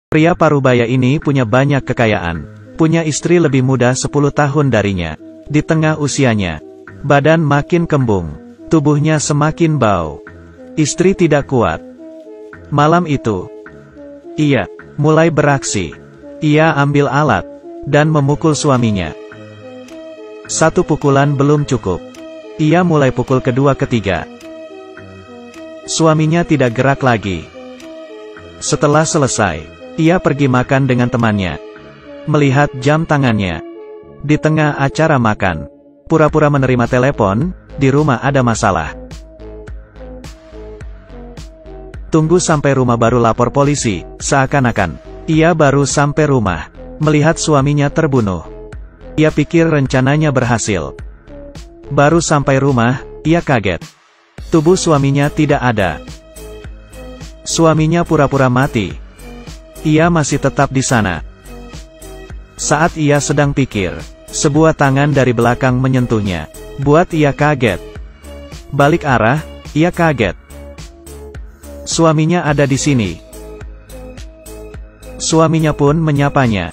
Pria parubaya ini punya banyak kekayaan. Punya istri lebih muda 10 tahun darinya. Di tengah usianya, badan makin kembung. Tubuhnya semakin bau. Istri tidak kuat. Malam itu, ia mulai beraksi. Ia ambil alat dan memukul suaminya. Satu pukulan belum cukup. Ia mulai pukul kedua ketiga. Suaminya tidak gerak lagi. Setelah selesai, ia pergi makan dengan temannya. Melihat jam tangannya. Di tengah acara makan, pura-pura menerima telepon, di rumah ada masalah. Tunggu sampai rumah baru lapor polisi, seakan-akan ia baru sampai rumah, melihat suaminya terbunuh. Ia pikir rencananya berhasil. Baru sampai rumah, ia kaget. Tubuh suaminya tidak ada. Suaminya pura-pura mati. Ia masih tetap di sana. Saat ia sedang pikir, sebuah tangan dari belakang menyentuhnya. Buat ia kaget. Balik arah, ia kaget. Suaminya ada di sini. Suaminya pun menyapanya.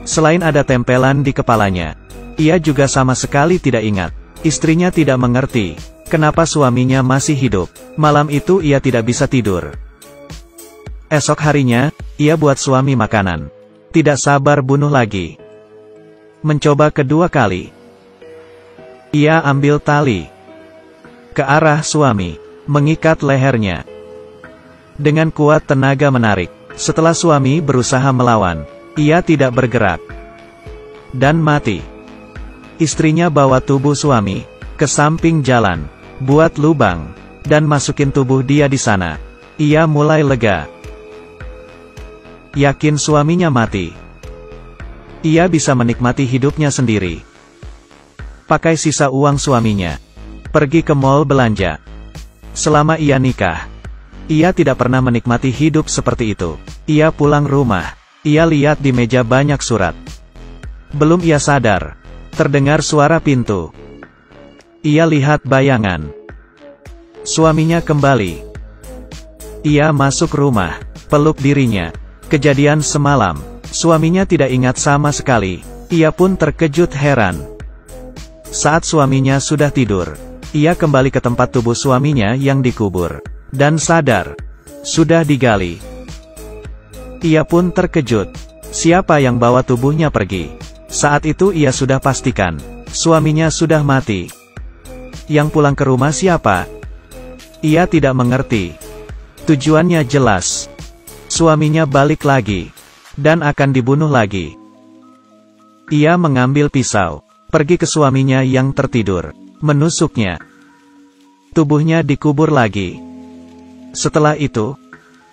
Selain ada tempelan di kepalanya, ia juga sama sekali tidak ingat. Istrinya tidak mengerti kenapa suaminya masih hidup. Malam itu ia tidak bisa tidur. Esok harinya, ia buat suami makanan. Tidak sabar bunuh lagi. Mencoba kedua kali. Ia ambil tali ke arah suami, mengikat lehernya. Dengan kuat tenaga menarik. Setelah suami berusaha melawan, ia tidak bergerak dan mati. Istrinya bawa tubuh suami ke samping jalan, buat lubang, dan masukin tubuh dia di sana. Ia mulai lega. Yakin suaminya mati. Ia bisa menikmati hidupnya sendiri. Pakai sisa uang suaminya, pergi ke mall belanja. Selama ia nikah, ia tidak pernah menikmati hidup seperti itu. Ia pulang rumah. Ia lihat di meja banyak surat. Belum ia sadar, terdengar suara pintu. Ia lihat bayangan. Suaminya kembali. Ia masuk rumah, peluk dirinya. Kejadian semalam, suaminya tidak ingat sama sekali. Ia pun terkejut heran. Saat suaminya sudah tidur, ia kembali ke tempat tubuh suaminya yang dikubur. Dan sadar, sudah digali. Ia pun terkejut. Siapa yang bawa tubuhnya pergi? Saat itu ia sudah pastikan, suaminya sudah mati. Yang pulang ke rumah siapa? Ia tidak mengerti. Tujuannya jelas. Suaminya balik lagi. Dan akan dibunuh lagi. Ia mengambil pisau. Pergi ke suaminya yang tertidur. Menusuknya. Tubuhnya dikubur lagi. Setelah itu,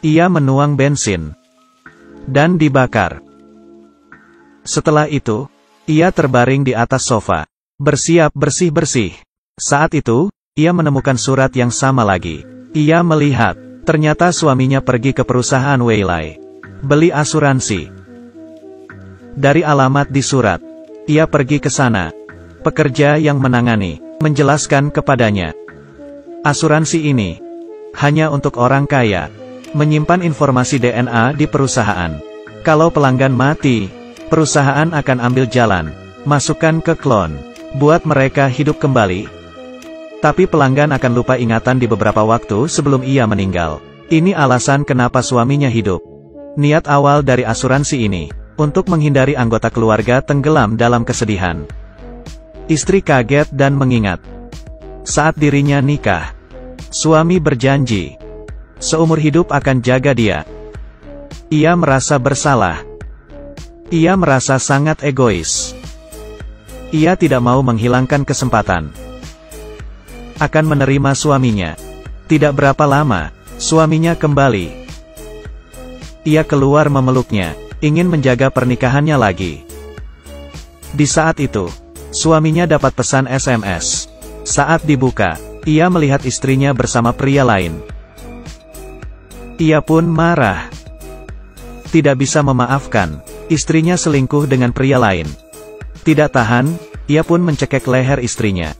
ia menuang bensin. Dan dibakar. Setelah itu, ia terbaring di atas sofa. Bersiap bersih-bersih. Saat itu, ia menemukan surat yang sama lagi. Ia melihat, ternyata suaminya pergi ke perusahaan Waylay. Beli asuransi. Dari alamat di surat, ia pergi ke sana. Pekerja yang menangani, menjelaskan kepadanya. Asuransi ini hanya untuk orang kaya. Menyimpan informasi DNA di perusahaan. Kalau pelanggan mati, perusahaan akan ambil jalan. Masukkan ke klon. Buat mereka hidup kembali. Tapi pelanggan akan lupa ingatan di beberapa waktu sebelum ia meninggal. Ini alasan kenapa suaminya hidup. Niat awal dari asuransi ini, untuk menghindari anggota keluarga tenggelam dalam kesedihan. Istri kaget dan mengingat. Saat dirinya nikah, suami berjanji seumur hidup akan jaga dia. Ia merasa bersalah. Ia merasa sangat egois. Ia tidak mau menghilangkan kesempatan. Akan menerima suaminya. Tidak berapa lama, suaminya kembali. Ia keluar memeluknya, ingin menjaga pernikahannya lagi. Di saat itu, suaminya dapat pesan SMS. Saat dibuka, ia melihat istrinya bersama pria lain. Ia pun marah. Tidak bisa memaafkan, istrinya selingkuh dengan pria lain. Tidak tahan, ia pun mencekek leher istrinya.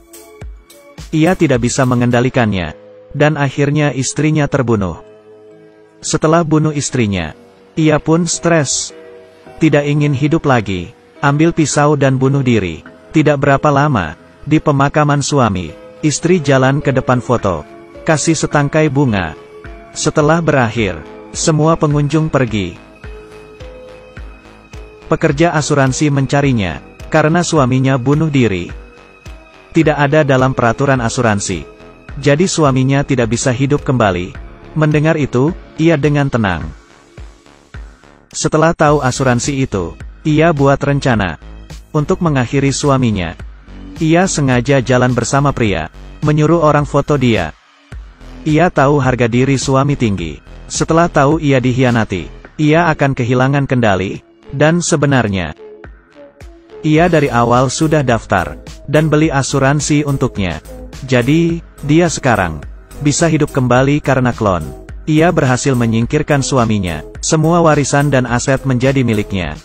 Ia tidak bisa mengendalikannya, dan akhirnya istrinya terbunuh. Setelah bunuh istrinya, Ia pun stres. Tidak ingin hidup lagi. Ambil pisau dan bunuh diri. Tidak berapa lama, di pemakaman suami, istri jalan ke depan foto. Kasih setangkai bunga. Setelah berakhir, semua pengunjung pergi. Pekerja asuransi mencarinya, karena suaminya bunuh diri. Tidak ada dalam peraturan asuransi. Jadi suaminya tidak bisa hidup kembali. Mendengar itu, ia dengan tenang. Setelah tahu asuransi itu, ia buat rencana untuk mengakhiri suaminya. Ia sengaja jalan bersama pria, menyuruh orang foto dia. Ia tahu harga diri suami tinggi. Setelah tahu ia dihianati, ia akan kehilangan kendali, dan sebenarnya, ia dari awal sudah daftar, dan beli asuransi untuknya. Jadi, dia sekarang bisa hidup kembali karena klon. Ia berhasil menyingkirkan suaminya, semua warisan dan aset menjadi miliknya.